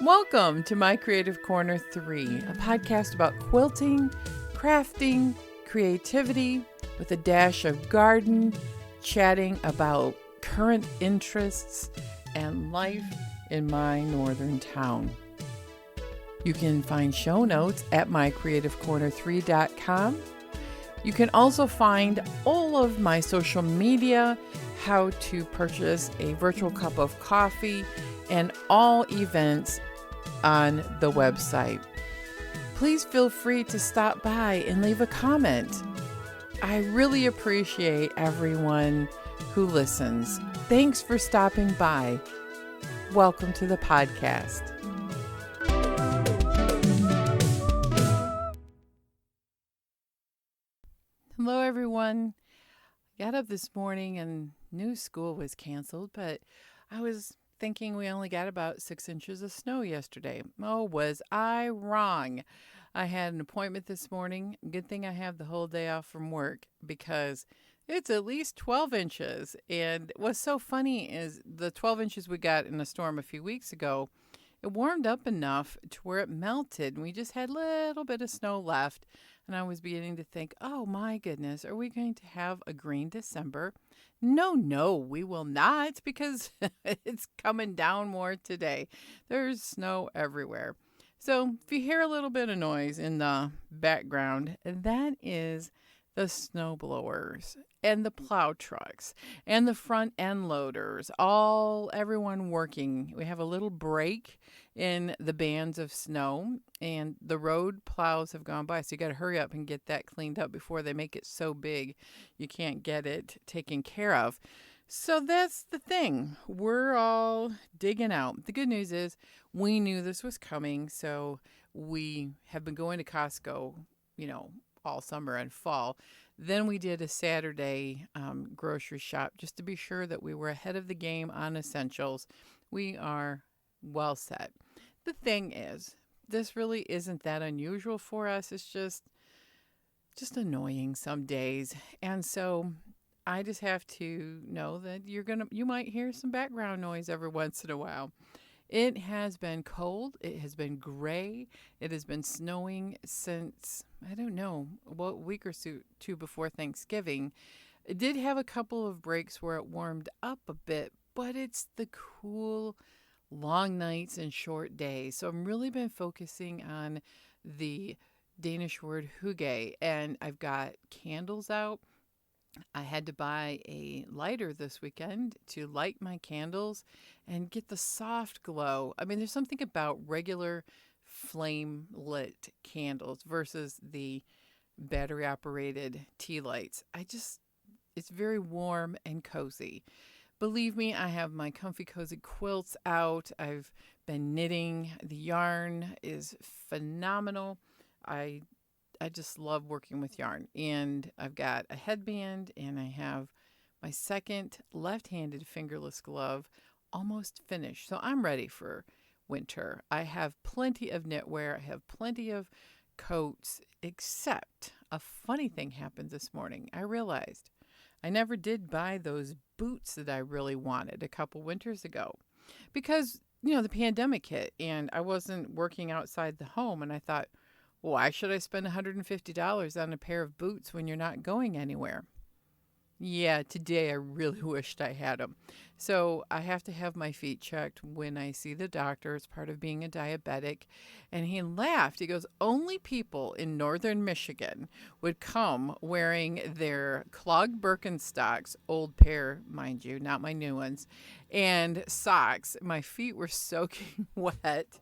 Welcome to My Creative Corner 3, a podcast about quilting, crafting, creativity, with a dash of garden, chatting about current interests and life in my northern town. You can find show notes at mycreativecorner3.com. You can also find all of my social media, how to purchase a virtual cup of coffee, and all events on the website. Please feel free to stop by and leave a comment. I really appreciate everyone who listens. Thanks for stopping by. Welcome to the podcast. Hello, everyone. I got up this morning and knew school was canceled, but I was thinking we only got about 6 inches of snow yesterday. Oh, was I wrong? I had an appointment this morning. Good thing I have the whole day off from work because it's at least 12 inches. And what's so funny is the 12 inches we got in a storm a few weeks ago, it warmed up enough to where it melted. And we just had a little bit of snow left. And I was beginning to think, oh my goodness, are we going to have a green December? No, we will not, because it's coming down more today. There's snow everywhere. So if you hear a little bit of noise in the background, that is the snow blowers and the plow trucks and the front end loaders, everyone working. We have a little break in the bands of snow, and the road plows have gone by. So you got to hurry up and get that cleaned up before they make it so big you can't get it taken care of. So that's the thing. We're all digging out. The good news is we knew this was coming, so we have been going to Costco, all summer and fall. Then we did a Saturday grocery shop just to be sure that we were ahead of the game on essentials. We are well set. The thing is, this really isn't that unusual for us. It's just annoying some days. And so I just have to know that you might hear some background noise every once in a while. It has been cold. It has been gray. It has been snowing since, I don't know, a week or two before Thanksgiving. It did have a couple of breaks where it warmed up a bit, but it's the cool, long nights and short days. So I've really been focusing on the Danish word hygge, and I've got candles out. I had to buy a lighter this weekend to light my candles and get the soft glow. I mean, there's something about regular flame lit candles versus the battery operated tea lights. It's very warm and cozy. Believe me, I have my comfy cozy quilts out. I've been knitting. The yarn is phenomenal. I just love working with yarn. And I've got a headband, and I have my second left-handed fingerless glove almost finished. So I'm ready for winter. I have plenty of knitwear. I have plenty of coats, except a funny thing happened this morning. I realized I never did buy those boots that I really wanted a couple winters ago because, the pandemic hit and I wasn't working outside the home, and I thought, why should I spend $150 on a pair of boots when you're not going anywhere? Yeah, today I really wished I had them. So I have to have my feet checked when I see the doctor. It's part of being a diabetic. And he laughed. He goes, only people in northern Michigan would come wearing their clogged Birkenstocks, old pair, mind you, not my new ones, and socks. My feet were soaking wet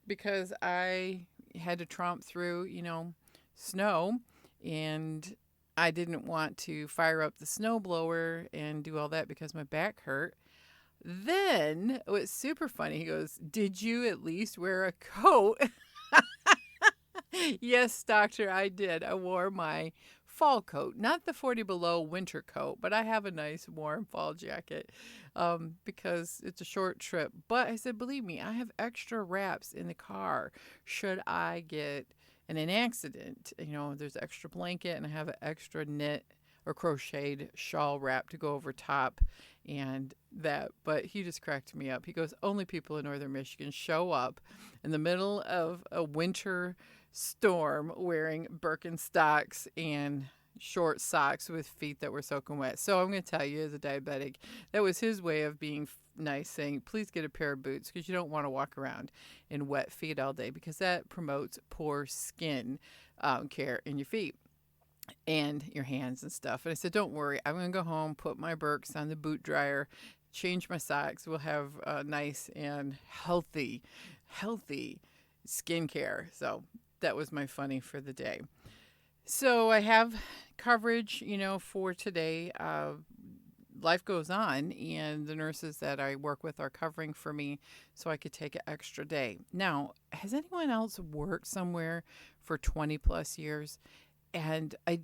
because I had to tromp through, snow, and I didn't want to fire up the snowblower and do all that because my back hurt. Then it was super funny. He goes, did you at least wear a coat? Yes, doctor, I did. I wore my fall coat, not the 40 below winter coat, but I have a nice warm fall jacket because it's a short trip. But I said, believe me, I have extra wraps in the car should I get in an accident. There's extra blanket, and I have an extra knit or crocheted shawl wrap to go over top and that, but he just cracked me up. He goes, only people in northern Michigan show up in the middle of a winter storm wearing Birkenstocks and short socks with feet that were soaking wet. So I'm going to tell you, as a diabetic, that was his way of being nice, saying, please get a pair of boots because you don't want to walk around in wet feet all day, because that promotes poor skin care in your feet and your hands and stuff. And I said, don't worry, I'm going to go home, put my Birks on the boot dryer, change my socks. We'll have nice and healthy skincare. So that was my funny for the day. So I have coverage, for today. Life goes on, and the nurses that I work with are covering for me so I could take an extra day. Now, has anyone else worked somewhere for 20 plus years? And I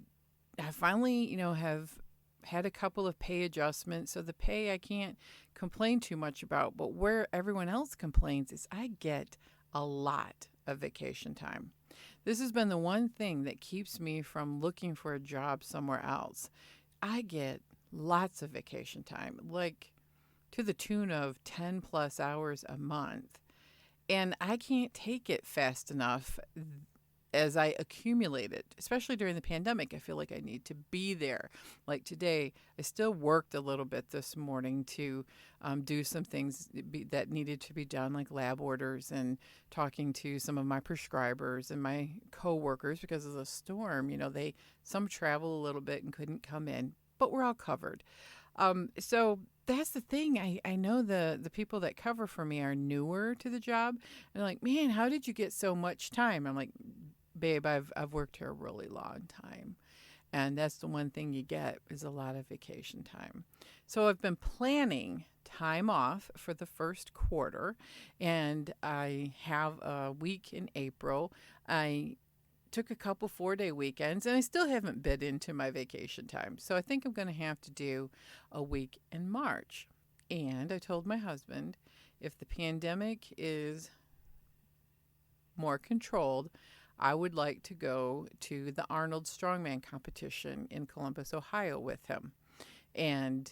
finally, have had a couple of pay adjustments. So the pay I can't complain too much about, but where everyone else complains is I get a lot of vacation time. This has been the one thing that keeps me from looking for a job somewhere else. I get lots of vacation time, like to the tune of 10 plus hours a month. And I can't take it fast enough as I accumulate it, especially during the pandemic. I feel like I need to be there. Like today, I still worked a little bit this morning to do some things that needed to be done, like lab orders and talking to some of my prescribers and my coworkers because of the storm. Some travel a little bit and couldn't come in, but we're all covered. So that's the thing. I know the people that cover for me are newer to the job. And they're like, man, how did you get so much time? I'm like, babe, I've worked here a really long time. And that's the one thing you get is a lot of vacation time. So I've been planning time off for the first quarter, and I have a week in April. I took a couple 4-day weekends, and I still haven't bid into my vacation time. So I think I'm going to have to do a week in March. And I told my husband, if the pandemic is more controlled, I would like to go to the Arnold Strongman competition in Columbus, Ohio with him. And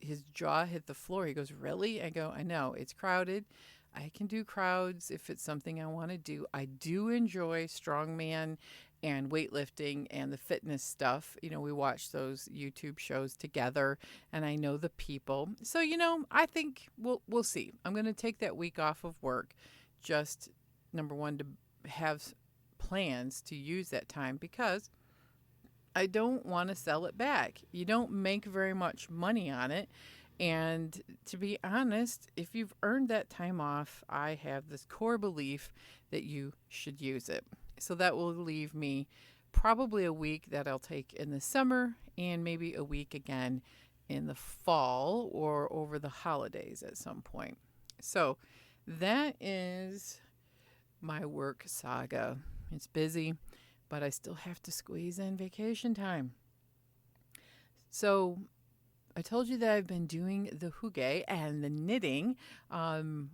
his jaw hit the floor. He goes, really? I go, I know, it's crowded. I can do crowds if it's something I want to do. I do enjoy strongman and weightlifting and the fitness stuff. We watch those YouTube shows together, and I know the people. So, I think we'll see. I'm going to take that week off of work, just number one, to have plans to use that time, because I don't want to sell it back. You don't make very much money on it. And to be honest, if you've earned that time off, I have this core belief that you should use it. So that will leave me probably a week that I'll take in the summer and maybe a week again in the fall or over the holidays at some point. So that is my work saga. It's busy, but I still have to squeeze in vacation time. So I told you that I've been doing the hygge and the knitting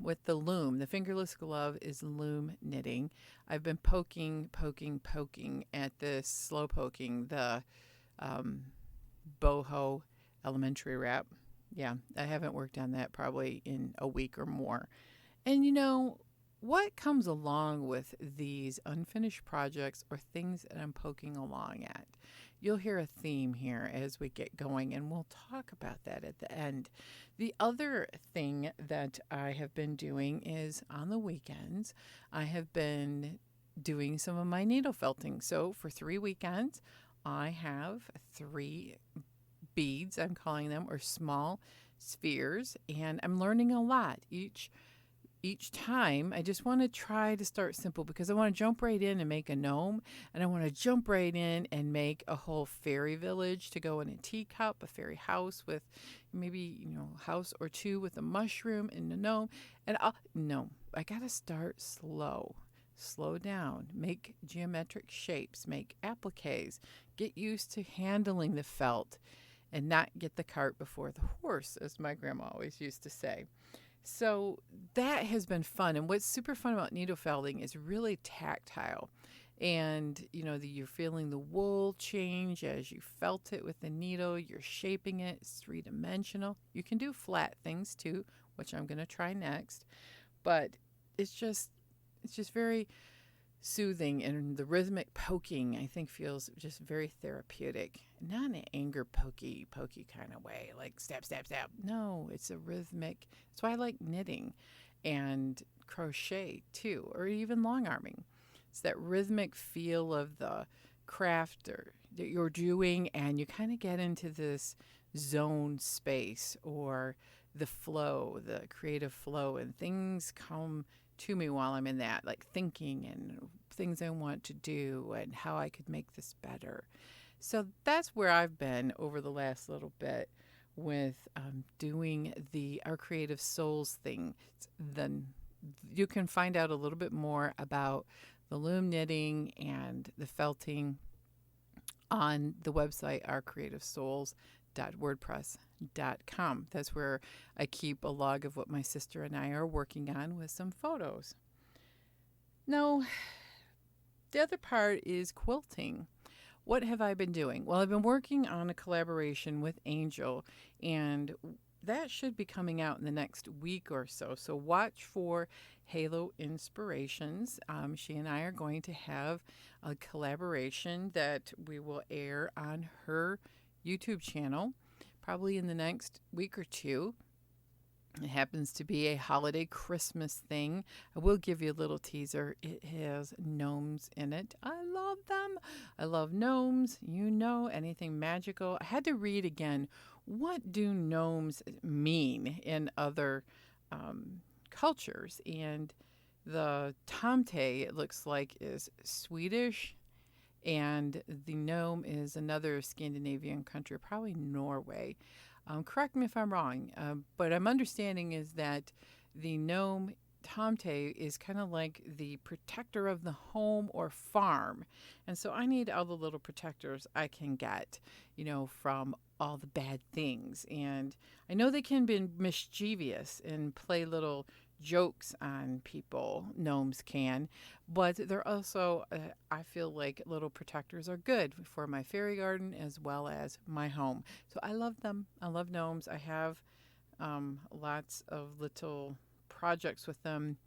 with the loom. The fingerless glove is loom knitting. I've been poking at this, slow poking the boho elementary wrap. Yeah, I haven't worked on that probably in a week or more. And what comes along with these unfinished projects or things that I'm poking along at? You'll hear a theme here as we get going, and we'll talk about that at the end. The other thing that I have been doing is on the weekends, I have been doing some of my needle felting. So for 3 weekends, I have 3 beads, I'm calling them, or small spheres, and I'm learning a lot each time. I just want to try to start simple because I want to jump right in and make a gnome, and I want to jump right in and make a whole fairy village to go in a teacup, a fairy house with maybe, a house or 2 with a mushroom and a gnome. And I got to start slow down, make geometric shapes, make appliques, get used to handling the felt and not get the cart before the horse, as my grandma always used to say. So that has been fun. And what's super fun about needle felting is really tactile. And you're feeling the wool change as you felt it with the needle. You're shaping it. It's three-dimensional. You can do flat things too, which I'm going to try next. But it's just very soothing, and the rhythmic poking I think feels just very therapeutic. Not in an anger pokey kind of way, like stab stab stab. No, it's a rhythmic. That's why I like knitting and crochet too, or even long arming. It's that rhythmic feel of the craft that you're doing, and you kind of get into this zone space, or the flow, the creative flow, and things come to me while I'm in that, like thinking and things I want to do and how I could make this better. So that's where I've been over the last little bit with doing the Our Creative Souls thing. Then you can find out a little bit more about the loom knitting and the felting on the website ourcreativesouls.wordpress.com. That's where I keep a log of what my sister and I are working on with some photos. Now, the other part is quilting. What have I been doing? Well, I've been working on a collaboration with Angel, and that should be coming out in the next week or so. So watch for Halo Inspirations. She and I are going to have a collaboration that we will air on her YouTube channel probably in the next week or two. It happens to be a holiday Christmas thing. I will give you a little teaser. It has gnomes in it. I love them. I love gnomes. Anything magical. I had to read again, what do gnomes mean in other cultures? And the tomte, it looks like, is Swedish. And the gnome is another Scandinavian country, probably Norway. Correct me if I'm wrong, but I'm understanding is that the gnome tomte is kind of like the protector of the home or farm. And so I need all the little protectors I can get, from all the bad things. And I know they can be mischievous and play little jokes on people, gnomes can, but they're also, I feel like little protectors are good for my fairy garden as well as my home. So I love them. I love gnomes. I have lots of little projects with them,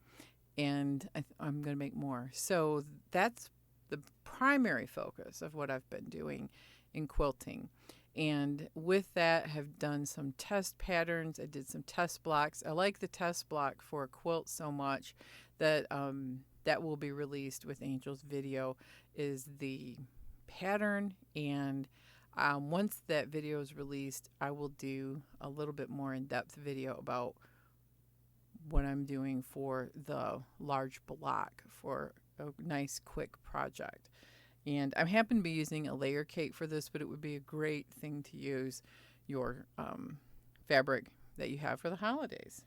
and I'm going to make more. So that's the primary focus of what I've been doing in quilting. And with that, have done some test patterns. I did some test blocks. I like the test block for a quilt so much that that will be released with Angel's video is the pattern. And once that video is released, I will do a little bit more in-depth video about what I'm doing for the large block for a nice quick project. And I happen to be using a layer cake for this, but it would be a great thing to use your fabric that you have for the holidays.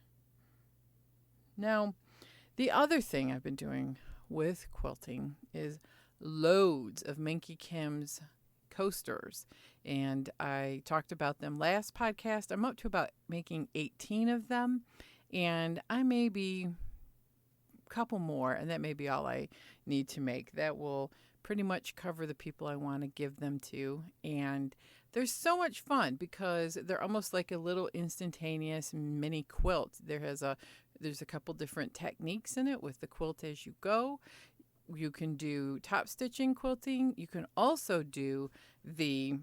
Now, the other thing I've been doing with quilting is loads of Minky Kim's coasters. And I talked about them last podcast. I'm up to about making 18 of them. And I may be a couple more, and that may be all I need to make. That will pretty much cover the people I want to give them to. And they're so much fun because they're almost like a little instantaneous mini quilt. There's a couple different techniques in it with the quilt as you go. You can do top stitching quilting. You can also do the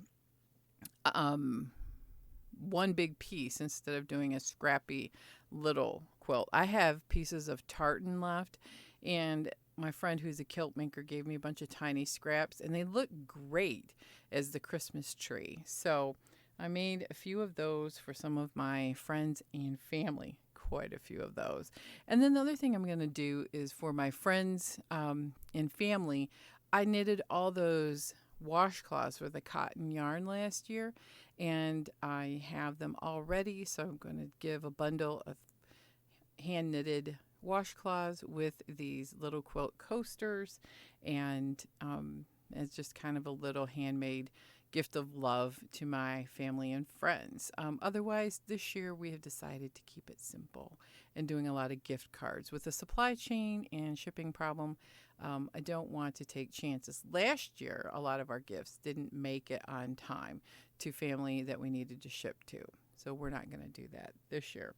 one big piece instead of doing a scrappy little quilt. I have pieces of tartan left, and my friend who's a quilt maker gave me a bunch of tiny scraps, and they look great as the Christmas tree. So I made a few of those for some of my friends and family, quite a few of those. And then the other thing I'm going to do is for my friends and family, I knitted all those washcloths for the cotton yarn last year, and I have them all ready. So I'm going to give a bundle of hand knitted washcloths with these little quilt coasters, and it's just kind of a little handmade gift of love to my family and friends. Otherwise, this year we have decided to keep it simple and doing a lot of gift cards. With the supply chain and shipping problem, I don't want to take chances. Last year, a lot of our gifts didn't make it on time to family that we needed to ship to. So we're not going to do that this year.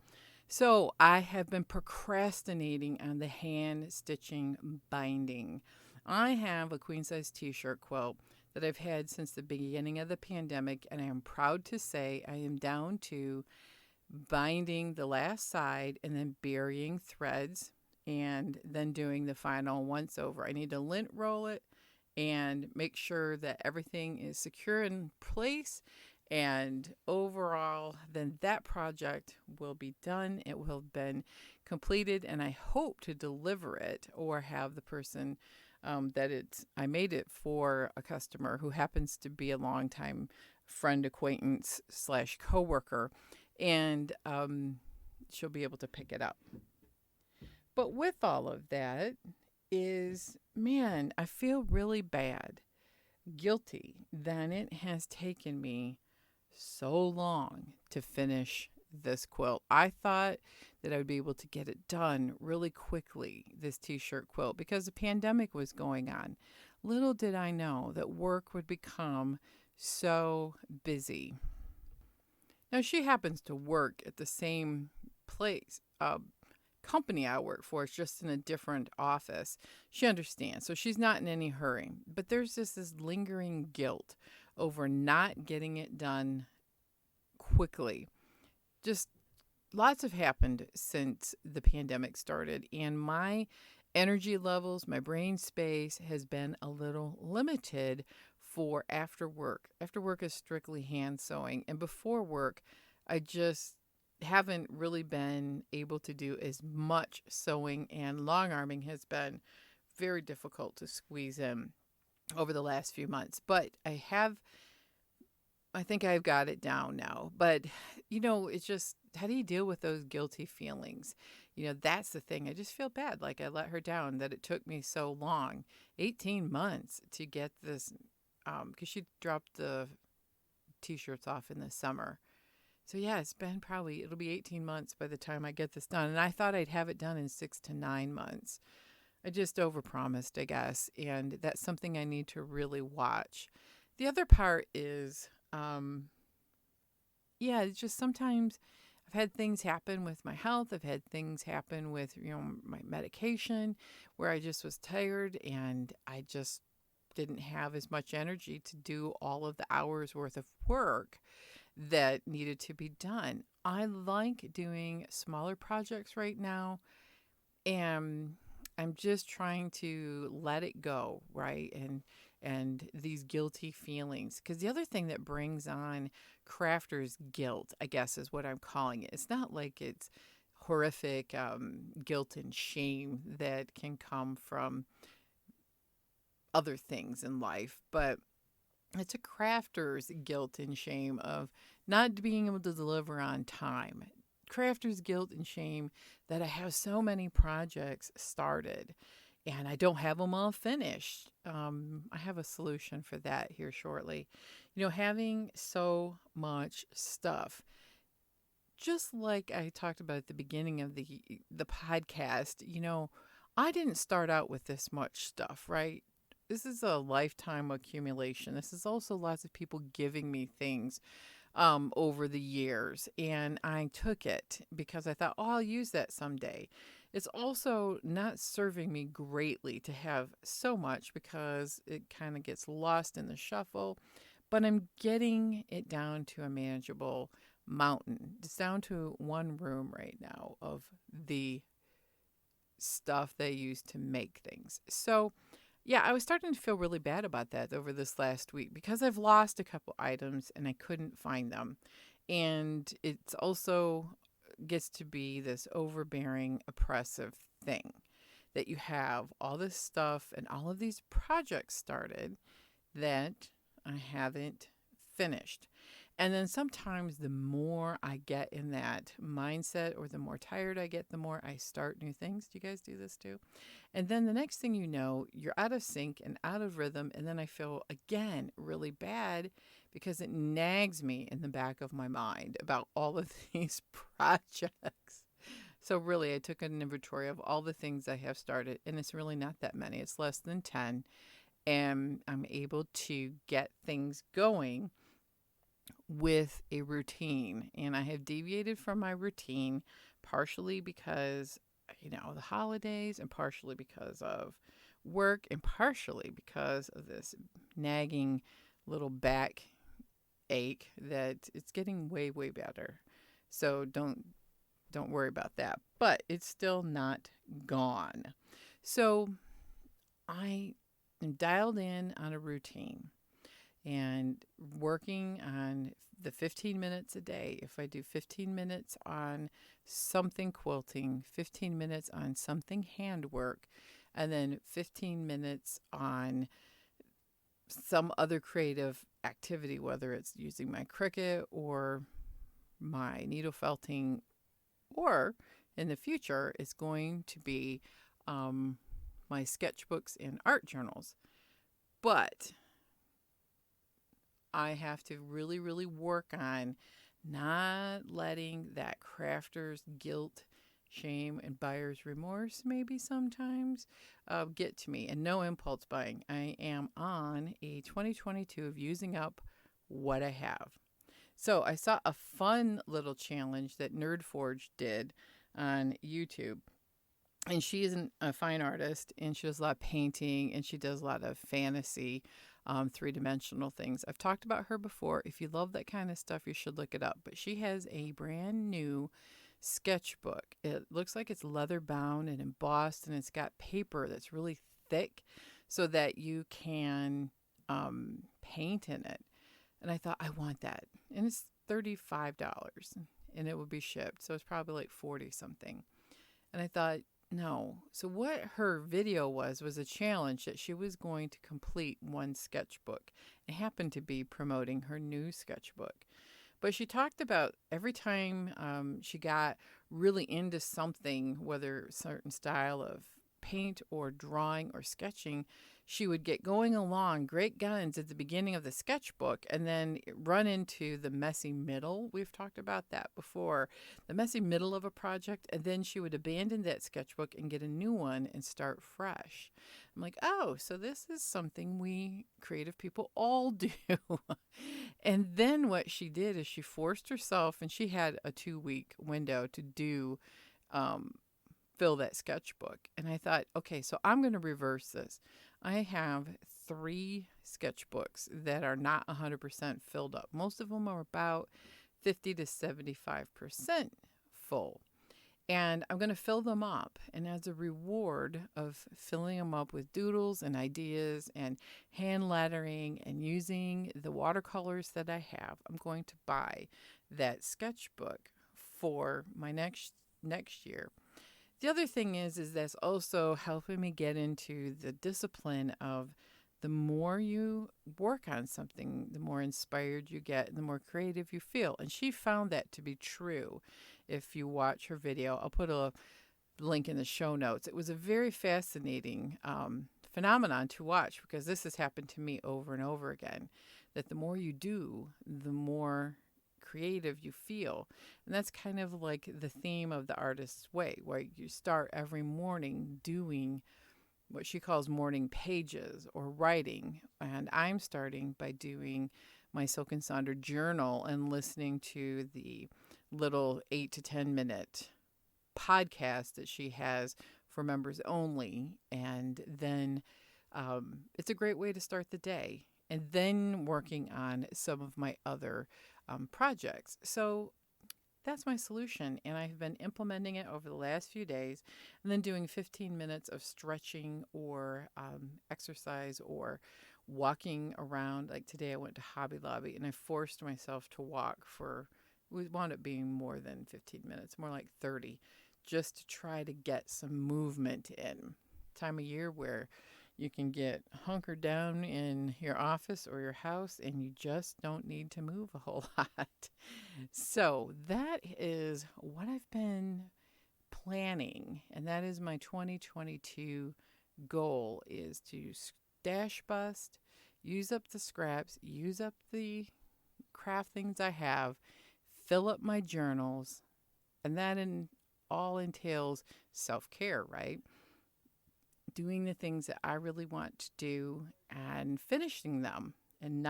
So I have been procrastinating on the hand stitching binding. I have a queen size t-shirt quilt that I've had since the beginning of the pandemic, and I am proud to say I am down to binding the last side and then burying threads and then doing the final once over. I need to lint roll it and make sure that everything is secure in place. And overall, then that project will be done. It will have been completed, and I hope to deliver it or have the person I made it for a customer who happens to be a longtime friend, acquaintance / coworker, and she'll be able to pick it up. But with all of that is, man, I feel really bad, guilty that it has taken me so long to finish this quilt. I thought that I would be able to get it done really quickly, this t-shirt quilt, because the pandemic was going on. Little did I know that work would become so busy. Now, she happens to work at the same place, company I work for. It's just in a different office. She understands, so she's not in any hurry. But there's just this lingering guilt over not getting it done quickly. Just lots have happened since the pandemic started, and my energy levels, my brain space has been a little limited for after work. After work is strictly hand sewing, and before work, I just haven't really been able to do as much sewing, and long arming has been very difficult to squeeze in over the last few months. But I think I've got it down now. But, it's just, how do you deal with those guilty feelings? That's the thing. I just feel bad. Like I let her down, that it took me so long, 18 months to get this, because she dropped the t-shirts off in the summer. So yeah, it'll be 18 months by the time I get this done. And I thought I'd have it done in 6 to 9 months. I just overpromised, I guess. And that's something I need to really watch. The other part is, it's just sometimes I've had things happen with my health. I've had things happen with, my medication where I just was tired and I just didn't have as much energy to do all of the hours worth of work that needed to be done. I like doing smaller projects right now, and I'm just trying to let it go, right? And these guilty feelings. Because the other thing that brings on crafters' guilt, I guess is what I'm calling it. It's not like it's horrific guilt and shame that can come from other things in life, but it's a crafter's guilt and shame of not being able to deliver on time. Crafter's guilt and shame that I have so many projects started and I don't have them all finished. I have a solution for that here shortly. Having so much stuff, just like I talked about at the beginning of the podcast, I didn't start out with this much stuff, right? This is a lifetime accumulation. This is also lots of people giving me things over the years. And I took it because I thought, I'll use that someday. It's also not serving me greatly to have so much because it kind of gets lost in the shuffle. But I'm getting it down to a manageable mountain. It's down to one room right now of the stuff they use to make things. So yeah, I was starting to feel really bad about that over this last week because I've lost a couple items and I couldn't find them. And it's also gets to be this overbearing, oppressive thing that you have all this stuff and all of these projects started that I haven't finished. And then sometimes the more I get in that mindset or the more tired I get, the more I start new things. Do you guys do this too? And then the next thing you know, you're out of sync and out of rhythm. And then I feel again really bad because it nags me in the back of my mind about all of these projects. So really, I took an inventory of all the things I have started, and it's really not that many. It's less than 10, and I'm able to get things going with a routine. And I have deviated from my routine partially because, the holidays, and partially because of work, and partially because of this nagging little back ache that it's getting way, way better. So don't worry about that. But it's still not gone. So I am dialed in on a routine and working on the 15 minutes a day. If I do 15 minutes on something quilting, 15 minutes on something handwork, and then 15 minutes on some other creative activity, whether it's using my Cricut or my needle felting, or in the future, it's going to be my sketchbooks and art journals. But I have to really, really work on not letting that crafter's guilt, shame, and buyer's remorse maybe sometimes get to me, and no impulse buying. I am on a 2022 of using up what I have. So I saw a fun little challenge that NerdForge did on YouTube. And she is a fine artist, and she does a lot of painting, and she does a lot of fantasy, three-dimensional things. I've talked about her before. If you love that kind of stuff, you should look it up. But she has a brand new sketchbook. It looks like it's leather bound and embossed, and it's got paper that's really thick so that you can paint in it. And I thought, I want that. And it's $35 and it would be shipped. So it's probably like 40 something. And I thought, no. So what her video was a challenge that she was going to complete one sketchbook. It happened to be promoting her new sketchbook. But she talked about every time she got really into something, whether a certain style of paint or drawing or sketching, she would get going along great guns at the beginning of the sketchbook and then run into the messy middle. We've talked about that before, the messy middle of a project, and then she would abandon that sketchbook and get a new one and start fresh. I'm like, oh, so this is something we creative people all do. And then what she did is she forced herself, and she had a 2-week window to do fill that sketchbook. And I thought, okay, so I'm going to reverse this. I have 3 sketchbooks that are not 100% filled up. Most of them are about 50 to 75% full. And I'm going to fill them up. And as a reward of filling them up with doodles and ideas and hand lettering and using the watercolors that I have, I'm going to buy that sketchbook for my next year. The other thing is that's also helping me get into the discipline of the more you work on something, the more inspired you get, and the more creative you feel. And she found that to be true. If you watch her video, I'll put a link in the show notes. It was a very fascinating phenomenon to watch, because this has happened to me over and over again, that the more you do, the more creative you feel. And that's kind of like the theme of the Artist's Way, where you start every morning doing what she calls morning pages or writing. And I'm starting by doing my Silk and Sonder journal and listening to the little 8 to 10 minute podcast that she has for members only. And then it's a great way to start the day. And then working on some of my other projects. So that's my solution, and I've been implementing it over the last few days, and then doing 15 minutes of stretching or exercise or walking around. Like today I went to Hobby Lobby, and I forced myself to walk for, we wound up being more than 15 minutes, more like 30, just to try to get some movement in. Time of year where You can get hunkered down in your office or your house, and you just don't need to move a whole lot. So that is what I've been planning, and that is my 2022 goal, is to stash bust, use up the scraps, use up the craft things I have, fill up my journals, and that all entails self-care, right? Doing the things that I really want to do and finishing them, and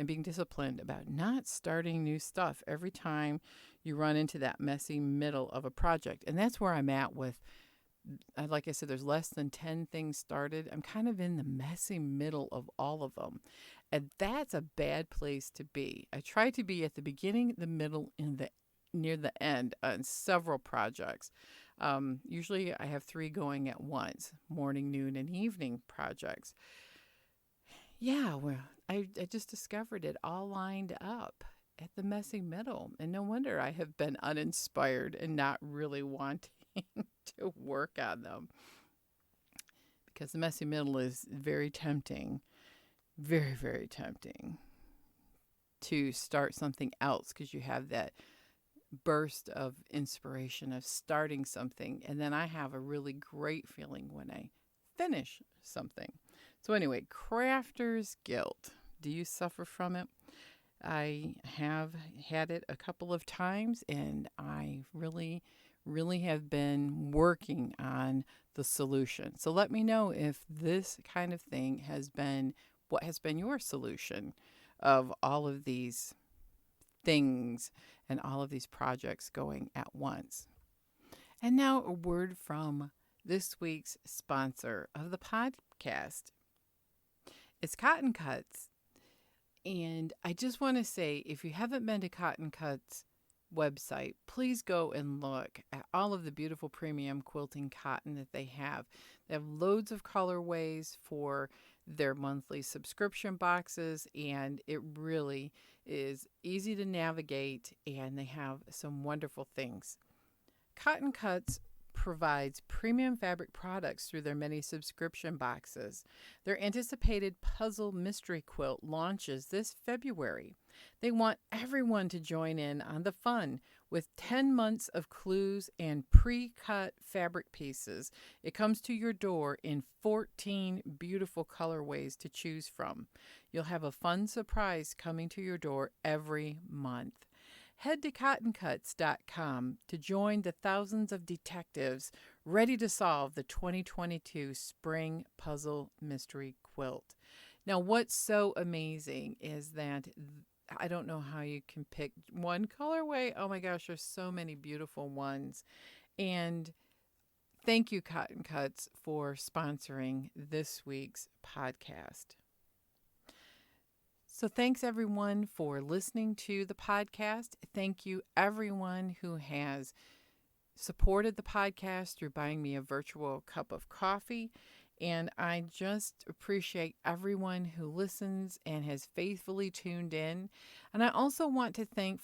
being disciplined about not starting new stuff every time you run into that messy middle of a project. And that's where I'm at with, like I said, there's less than 10 things started. I'm kind of in the messy middle of all of them. And that's a bad place to be. I try to be at the beginning, the middle, and near the end on several projects. Usually I have 3 going at once, morning, noon, and evening projects. Yeah, well, I just discovered it all lined up at the messy middle. And no wonder I have been uninspired and not really wanting to work on them. Because the messy middle is very tempting, very, very tempting to start something else, because you have that burst of inspiration of starting something. And then I have a really great feeling when I finish something. So anyway, crafter's guilt. Do you suffer from it? I have had it a couple of times, and I really, really have been working on the solution. So let me know if this kind of thing what has been your solution of all of these things and all of these projects going at once. And now a word from this week's sponsor of the podcast. It's Cotton Cuts. And I just want to say, if you haven't been to Cotton Cuts website, please go and look at all of the beautiful premium quilting cotton that they have. They have loads of colorways for their monthly subscription boxes, and it really is easy to navigate, and they have some wonderful things. Cotton Cuts provides premium fabric products through their many subscription boxes. Their anticipated puzzle mystery quilt launches this February. They want everyone to join in on the fun with 10 months of clues and pre-cut fabric pieces. It comes to your door in 14 beautiful colorways to choose from. You'll have a fun surprise coming to your door every month. Head to cottoncuts.com to join the thousands of detectives ready to solve the 2022 Spring Puzzle Mystery Quilt. Now, what's so amazing is that I don't know how you can pick one colorway. Oh my gosh, there's so many beautiful ones. And thank you, Cotton Cuts, for sponsoring this week's podcast. So thanks everyone for listening to the podcast. Thank you everyone who has supported the podcast through buying me a virtual cup of coffee. And I just appreciate everyone who listens and has faithfully tuned in. And I also want to thank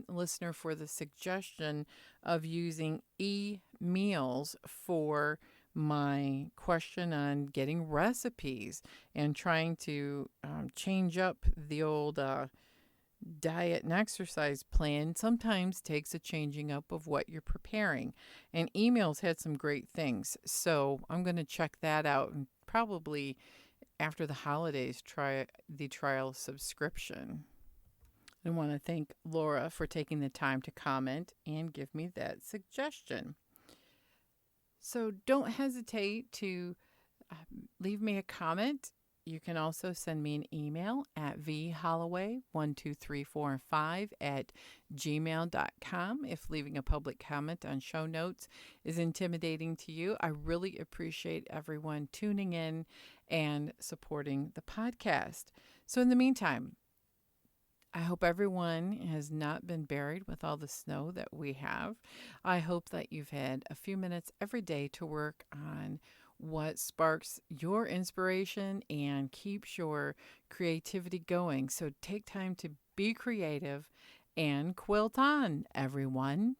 listener for the suggestion of using e-meals for my question on getting recipes and trying to change up the old diet and exercise plan. Sometimes takes a changing up of what you're preparing, and emails had some great things, so I'm going to check that out, and probably after the holidays try the trial subscription. I want to thank Laura for taking the time to comment and give me that suggestion. So don't hesitate to leave me a comment. You can also send me an email at vholloway12345@gmail.com if leaving a public comment on show notes is intimidating to you. I really appreciate everyone tuning in and supporting the podcast. So in the meantime, I hope everyone has not been buried with all the snow that we have. I hope that you've had a few minutes every day to work on what sparks your inspiration and keeps your creativity going. So take time to be creative and quilt on, everyone.